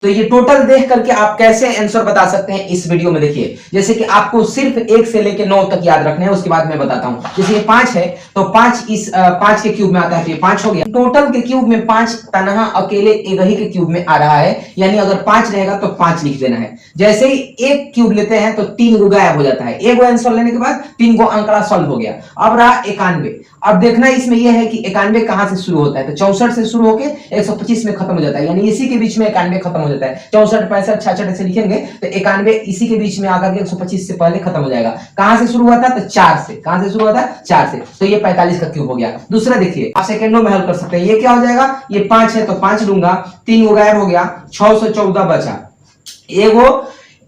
तो ये टोटल देख करके आप कैसे आंसर बता सकते हैं इस वीडियो में देखिए। जैसे कि आपको सिर्फ 1 से लेके 9 तक याद रखने हैं, उसके बाद मैं बताता हूं। जैसे ये 5 है तो 5 इस 5 के क्यूब में आता है, तो ये 5 हो गया। टोटल के क्यूब में 5 तनहा अकेले एक ही के क्यूब में आ रहा है, यानी अगर 5 रहेगा तो 5 लिख देना है। जैसे ही एक क्यूब लेते हैं तो 3 गो गायब हो जाता है। एक गो आंसर लेने के बाद 3 गो आंकड़ा सॉल्व हो गया। अब रहा 91। अब देखना इसमें यह है कि 91 कहां से शुरू होता है, तो 64 से शुरू होकर 125 में खत्म हो जाता है, यानी इसी के बीच में 91 खत्म हो जाता है। 64 65 66 ऐसे लिखेंगे तो 91 इसी के बीच में आकर के 125 से पहले खत्म हो जाएगा। कहां से शुरू हुआ था, तो 4 से। कहां से शुरू हुआ था, 4 से। तो ये 45 का क्यूब हो गया। दूसरा देखिए, आप सेकंडों में हल कर सकते हैं। ये क्या हो जाएगा, ये 5 है तो 5 लूंगा, 3 गो गायब हो गया, 614 बचा।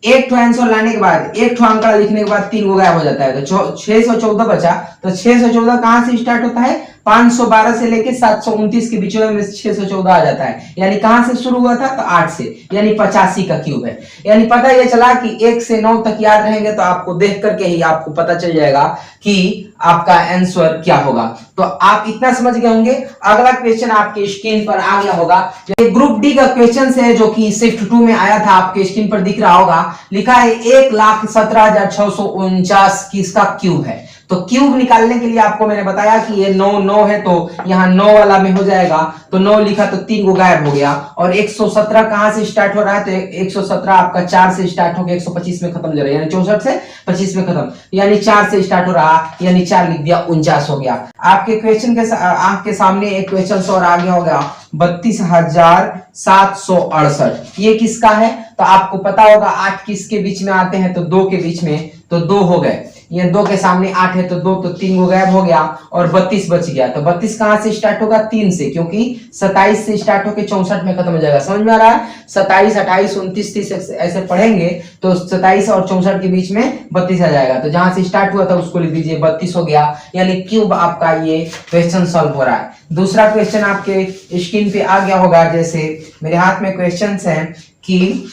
एक ठो आंसर लाने के बाद, एक ठो आंकड़ा लिखने के बाद 3 गो गायब हो जाता है, तो 614 बचा। तो 614 कहां से स्टार्ट होता है, 512 से लेके 729 के बीच में 614 आ जाता है, यानी कहां से शुरू हुआ था, तो 8 से, यानी 85 का क्यूब है। यानी पता ये चला कि 1 से 9 तक याद रहेंगे तो आपको देख करके ही आपको पता चल जाएगा कि आपका आंसर क्या होगा। तो आप इतना समझ गए होंगे। अगला क्वेश्चन आपके स्क्रीन पर आ गया होगा, ग्रुप डी का क्वेश्चन है जो कि शिफ्ट 2 में आया था, आपके स्क्रीन पर दिख रहा होगा। लिखा है 1,17,649 किसका क्यूब है। तो क्यूब निकालने के लिए आपको मैंने बताया कि ये 9 है, तो यहाँ 9 वाला में हो जाएगा। तो 9 लिखा तो 3 गो गायब हो गया। और 117 कहां से स्टार्ट हो रहा है, तो 117 आपका 4 से स्टार्ट होकर 125 में खत्म हो जाएगा, यानी 64 से 25 में खत्म, यानी 4 से स्टार्ट हो रहा, यानी 4 लिख दिया, 49 हो गया। आपके क्वेश्चन के आंख के सामने एक क्वेश्चन और आ गया होगा, 32,768। ये किसका है, तो आपको पता होगा 8 किसके बीच में आते हैं, तो 2 के बीच में, तो 2 हो गए। ये 2 के सामने 8 है तो 2, तो 3 गो गायब हो गया और 32 बच गया। तो 32 कहां से स्टार्ट होगा, 3 से, क्योंकि 27 से स्टार्ट होकर 64 में खत्म हो जाएगा। समझ में आ रहा है, 27 28 29 30 ऐसे पढ़ेंगे तो 27 और 64 के बीच में 32 आ जाएगा। तो जहां से स्टार्ट हुआ था उसको लिख दीजिए, 32 हो गया, यानी क्यूब आपका ये क्वेश्चन सॉल्व हो रहा है। दूसरा क्वेश्चन आपके स्क्रीन पे आ गया होगा। जैसे मेरे हाथ में क्वेश्चन है कि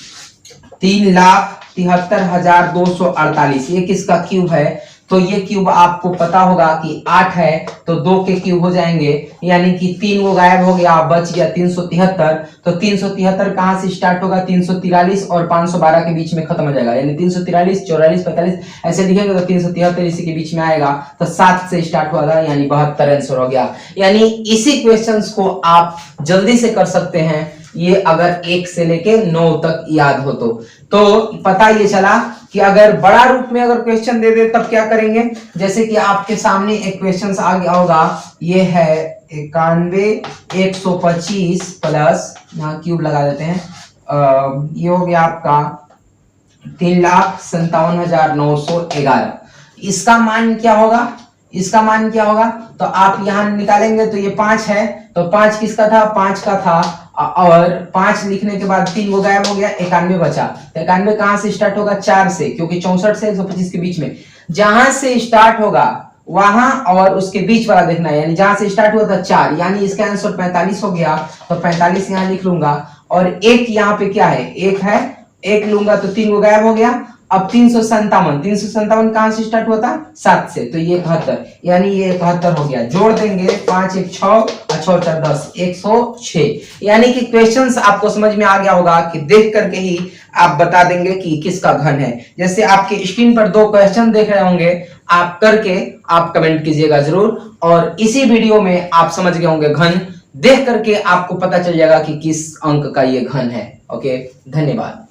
3,73,248 ये किसका क्यूब है। तो ये क्यूब आपको पता होगा कि 8 है तो 2 के क्यूब हो जाएंगे, यानी कि 3 वो गायब हो गया, बच गया 373। तो 373 कहां से स्टार्ट होगा, 343 और 512 के बीच में खत्म हो जाएगा, यानी 343 44 45 ऐसे लिखेंगे तो 373 इसी के बीच में आएगा। तो 7 से स्टार्ट हुआ था, यानी 72 आंसर हो गया। यानी इसी क्वेश्चंस को आप जल्दी से कर सकते हैं, ये अगर 1 से लेके 9 तक याद हो तो पता ये चला कि अगर बड़ा रूप में अगर क्वेश्चन दे दे तब क्या करेंगे। जैसे कि आपके सामने एक क्वेश्चन आ गया होगा, ये है 91,125 प्लस, यहाँ क्यूब लगा देते हैं, ये हो गया आपका 3,57,911। इसका मान क्या होगा, इसका मान क्या होगा, तो आप यहां निकालेंगे तो ये 5 है, तो 5 किसका था, 5 का था, और 5 लिखने के बाद 3 वो गायब हो गया, 91 बचा। तो 91 कहां से स्टार्ट होगा, 4 से, क्योंकि 64 से 125 के बीच में जहां से स्टार्ट होगा वहां और उसके बीच वाला देखना है, यानी जहां से स्टार्ट हुआ था 4, यानी इसका आंसर 45 हो गया। तो 45 यहां लिख लूंगा, और एक यहाँ पे क्या है, एक है, एक लूंगा तो 3 वो गायब हो गया। अब 357 कहां से स्टार्ट हुआ था, 7 से, तो ये 71, यानी ये 71 हो गया। जोड़ देंगे 5 1 6 और 6 4 10 106। यानी कि क्वेश्चंस आपको समझ में आ गया होगा कि देख करके ही आप बता देंगे कि किसका घन है। जैसे आपके स्क्रीन पर 2 क्वेश्चन देख रहे होंगे, आप करके आप कमेंट कीजिएगा जरूर, और इसी वीडियो में आप समझ गए होंगे घन। देख करके आपको पता चल जाएगा कि किस अंक का ये घन है। ओके, धन्यवाद।